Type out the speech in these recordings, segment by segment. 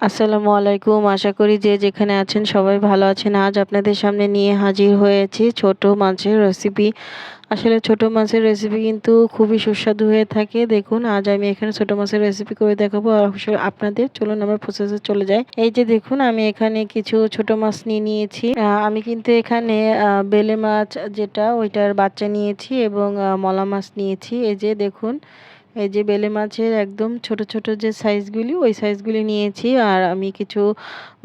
আসসালামু আলাইকুম। আশা করি যে যেখানে আছেন সবাই ভালো আছেন। আজ আপনাদের সামনে নিয়ে হাজির হয়েছি ছোট মাছের রেসিপি। আসলে ছোট মাছের রেসিপি কিন্তু খুবই সুস্বাদু হয়ে থাকে। দেখুন আজ আমি এখানে ছোট মাছের রেসিপি করে দেখাবো অবশ্যই আপনাদের। চলুন আমরা প্রসেসে চলে যাই। এই যে দেখুন আমি এখানে কিছু ছোট মাছ নিয়ে নিয়েছি। আমি কিন্তু এখানে বেলে মাছ যেটা ওইটার বাচ্চা নিয়েছি এবং মলা মাছ নিয়েছি। এই যে দেখুন এই যে বেলে মাছের একদম ছোট ছোট যে সাইজগুলি ওই সাইজগুলি নিয়েছি। আর আমি কিছু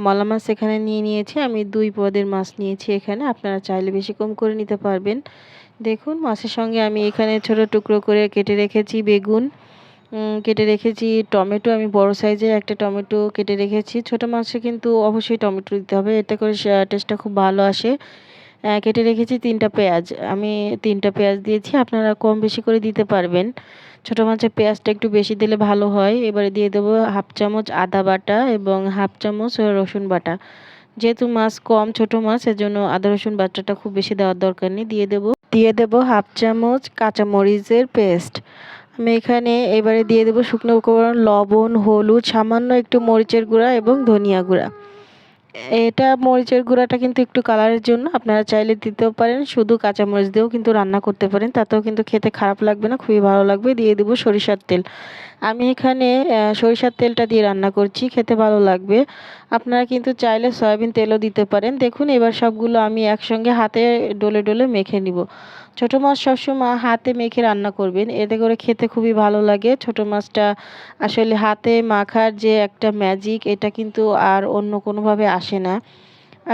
মলা মাছ এখানে নিয়ে নিয়েছি। আমি 2 পদের মাছ নিয়েছি এখানে। আপনারা চাইলে বেশি কম করে নিতে পারবেন। দেখুন মাছের সঙ্গে আমি এখানে ছোট টুকরো করে কেটে রেখেছি বেগুন, কেটে রেখেছি টমেটো। আমি বড় সাইজের একটা টমেটো কেটে রেখেছি। ছোট মাছে কিন্তু অবশ্যই টমেটো দিতে হবে, এতে করে টেস্টটা খুব ভালো আসে। কেটে রেখেছি 3টা পেঁয়াজ। আমি 3টা পেঁয়াজ দিয়েছি, আপনারা কম বেশি করে দিতে পারবেন। ছোট মাছের পেঁয়াজটা একটু বেশি দিলে ভালো হয়। এবারে দিয়ে দেবো 1/2 চামচ আদা বাটা এবং 1/2 চামচ রসুন বাটা। যেহেতু মাছ কম ছোট মাছ এজন্য আদা রসুন বাটাটা খুব বেশি দেওয়ার দরকার নেই। দিয়ে দেবো 1/2 চামচ কাঁচামরিচের পেস্ট। আমি এখানে এবারে দিয়ে দেবো শুকনো উপকরণ লবণ, হলুদ, সামান্য একটু মরিচের গুঁড়া এবং ধনিয়া গুঁড়া। এটা মরিচের গুঁড়াটা কিন্তু একটু কালারের জন্য, আপনারা চাইলে দিতেও পারেন, শুধু কাঁচামরিচ দিয়েও কিন্তু রান্না করতে পারেন, তাতেও কিন্তু খেতে খারাপ লাগবে না, খুবই ভালো লাগবে। দিয়ে দেবো সরিষার তেল। আমি এখানে সরিষার তেলটা দিয়ে রান্না করছি, খেতে ভালো লাগবে। আপনারা কিন্তু চাইলে সয়াবিন তেলও দিতে পারেন। দেখুন এবার সবগুলো আমি একসঙ্গে হাতে ডলে ডলে মেখে নিব। ছোট মাছ সবসময় হাতে মেখে রান্না করবেন, এতে করে খেতে খুবই ভালো লাগে। ছোট মাছটা আসলে হাতে মাখার যে একটা ম্যাজিক, এটা কিন্তু আর অন্য কোনোভাবে আসে না।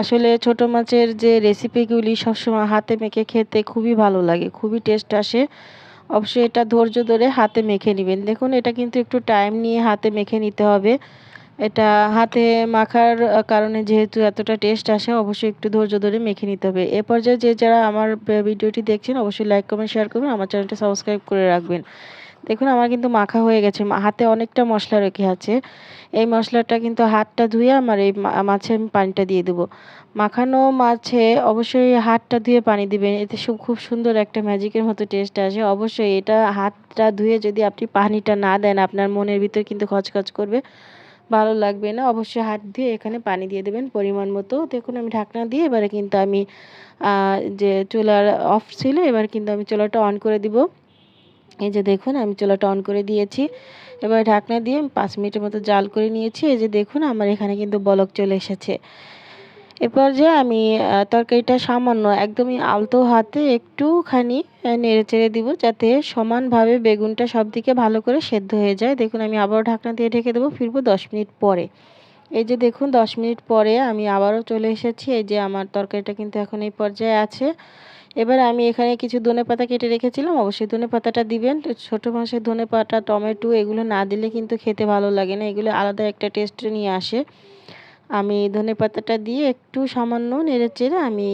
আসলে ছোট মাছের যে রেসিপিগুলি সবসময় হাতে মেখে খেতে খুবই ভালো লাগে, খুবই টেস্ট আসে। অবশ্যই এটা ধৈর্য ধরে হাতে মেখে নেবেন। দেখুন এটা কিন্তু একটু টাইম নিয়ে হাতে মেখে নিতে হবে। এটা হাতে মাখার কারণে যেহেতু এতটা টেস্ট আসে, অবশ্যই একটু ধৈর্য ধরে মেখে নিতে হবে। এ পর্যায়ে যে যারা আমার ভিডিওটি দেখছেন অবশ্যই লাইক কমেন্ট শেয়ার করবেন, আমার চ্যানেলটা সাবস্ক্রাইব করে রাখবেন। দেখুন আমার কিন্তু মাখা হয়ে গেছে, হাতে অনেকটা মশলা রেখে আছে। এই মশলাটা কিন্তু হাতটা ধুয়ে আমার এই মাছে আমি পানিটা দিয়ে দেবো। মাখানো মাছে অবশ্যই হাতটা ধুয়ে পানি দিবেন, এতে খুব সুন্দর একটা ম্যাজিকের মতো টেস্ট আসে। অবশ্যই এটা হাতটা ধুয়ে যদি আপনি পানিটা না দেন, আপনার মনের ভিতর কিন্তু খচখচ করবে, ভালো লাগবে না। অবশ্যই হাত ধুয়ে এখানে পানি দিয়ে দেবেন পরিমাণ মতো। দেখুন আমি ঢাকনা দিয়ে এবারে কিন্তু আমি যে চুলার অফ ছিল, এবার কিন্তু আমি চুলাটা অন করে দিব। এই যে দেখুন আমি চুলাটা অন করে দিয়েছি। এবার ঢাকনা দিয়ে 5 মিনিটের মতো জাল করে নিয়েছি। এই যে দেখুন আমার এখানে কিন্তু বলক চলে এসেছে। এরপর যে আমি তরকারিটা সামান্য একদমই আলতো হাতে একটুখানি নেড়ে চেড়ে দিব, যাতে সমানভাবে বেগুনটা সব দিকে ভালো করে সেদ্ধ হয়ে যায়। দেখুন আমি আবারও ঢাকনা দিয়ে ঢেকে দেবো, ফিরবো 10 মিনিট পরে। এই যে দেখুন 10 মিনিট পরে আমি আবারও চলে এসেছি। এই যে আমার তরকারিটা কিন্তু এখন এই পর্যায়ে আছে। এবার আমি এখানে কিছু ধনেপাতা কেটে রেখেছিলাম, অবশ্যই ধনেপাতাটা দিবেন। ছোট মাছের ধনেপাতা, টমেটো এগুলো না দিলে কিন্তু খেতে ভালো লাগে না, এগুলো আলাদা একটা টেস্ট নিয়ে আসে। আমি ধনেপাতাটা দিয়ে একটু সামান্য নেড়েচেড়ে আমি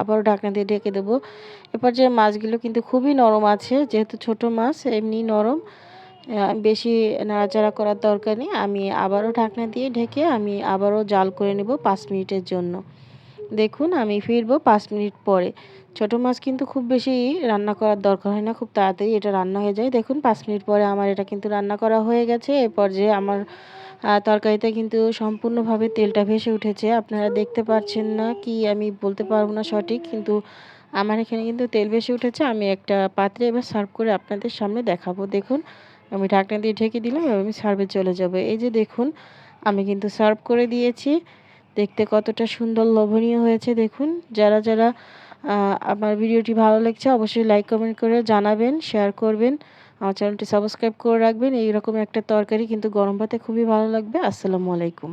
আবারও ঢাকনা দিয়ে ঢেকে দেবো। এরপর যে মাছগুলো কিন্তু খুবই নরম আছে, যেহেতু ছোট মাছ এমনি নরম, বেশি নাড়াচাড়া করার দরকার নেই। আমি আবারও ঢাকনা দিয়ে ঢেকে আমি আবারও জাল করে নেব 5 মিনিটের জন্য। দেখুন আমি ফিরবো 5 মিনিট পরে। ছোট মাছ কিন্তু খুব বেশি রান্না করার দরকার হয় না, খুব তাড়াতাড়ি এটা রান্না হয়ে যায়। দেখুন 5 মিনিট পরে আমার এটা কিন্তু রান্না করা হয়ে গেছে। এ পর্যায়ে আমার তরকারিতে কিন্তু সম্পূর্ণভাবে তেলটা ভেসে উঠেছে। আপনারা দেখতে পাচ্ছেন না কি আমি বলতে পারবো না সঠিক, কিন্তু আমার এখানে কিন্তু তেল ভেসে উঠেছে। আমি একটা পাত্রে এবার সার্ভ করে আপনাদের সামনে দেখাবো। দেখুন আমি ঢাকনা দিয়ে ঢেকে দিলাম, এবার আমি সার্ভে চলে যাব। এই যে দেখুন আমি কিন্তু সার্ভ করে দিয়েছি। দেখতে কতটা সুন্দর লোভনীয় হয়েছে দেখুন। যারা আমার ভিডিওটি ভালো লাগছে অবশ্যই লাইক কমেন্ট করে জানাবেন, শেয়ার করবেন, আমার চ্যানেলটি সাবস্ক্রাইব করে রাখবেন। এইরকম একটা তরকারি কিন্তু গরম ভাতে খুবই ভালো লাগবে। আসসালামু আলাইকুম।